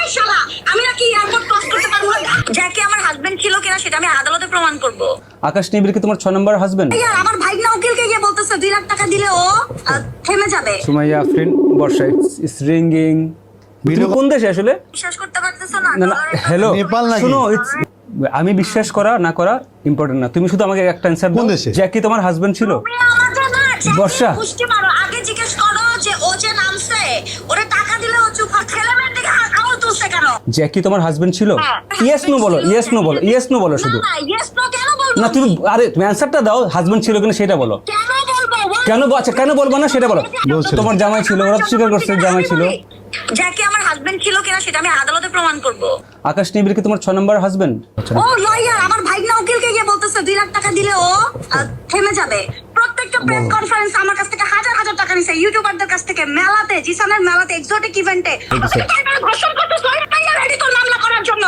এই শালা, আমি নাকি এয়ারপোর্ট ক্রস করতে পারবো না? জ্যাকি আমার হাজবেন্ড ছিল কিনা সেটা আমি আদালতে প্রমাণ করব। আকাশ নিবিড় কি তোমার 6 নম্বর হাজবেন্ড? ইয়ার আমার ভাই না উকিলকে গিয়ে বলতেছে 2 লাখ টাকা দিলে ও থেমে যাবে। সুমাইয়া আফরিন বর্ষা, ইটস রিঙ্গিং। তুমি কোন দেশে আসলে? বিশ্বাস করতে পারতেছো না? না না, হ্যালো নেপাল নাকি? শুনো, আমি বিশ্বাস করা না করা ইম্পর্টেন্ট না, তুমি শুধু আমাকে একটা অ্যানসার দাও। কোন দেশে? জ্যাকি তোমার হাজবেন্ড ছিল? তুমি আমাকে না বর্ষা। পুষ্টি মারো, আগে জিজ্ঞেস করো যে ও যে নামছে ওরে টাকা দিলে ও চুপ হয়, ছেলেমেয়ের দিকে আঙুল তুলছে কেন? জ্যাকি তোমার হাজবেন্ড ছিল? হ্যাঁ। ইয়েস নো বলো, ইয়েস নো বলো, ইয়েস নো বলো শুধু। না ইয়েস নো কেন বলবো? না তুমি তুমি অ্যানসারটা দাও, হাজবেন্ড ছিল কিনা সেটা বলো। কেন বলবো? কেন আচ্ছা কেন বলবো না সেটা বলো। তোমার জামাই ছিল, ওরা তো স্বীকার করছে জামাই ছিল। জ্যাকি আমার হাজবেন্ড ছিল কিনা সেটা আমি আদালতে প্রমাণ করব। আকাশ নিবিড় কি তোমার 6 নম্বর হাজবেন্ড? ও লয়ার আমার ভাই না উকিলকে গিয়ে বলতেছে 2 লাখ টাকা দিলে ও থেমে যাবে। প্রত্যেকটা প্রেস কনফারেন্স আমার কাছ থেকে হাজার হাজার টাকা নিছে, ইউটিউবারদের কাছ থেকে, মেলাতে, জিসানের মেলাতে, এক্সোটিক ইভেন্টে। ঘোষণা করতে রেডি তো মামলা করার জন্য।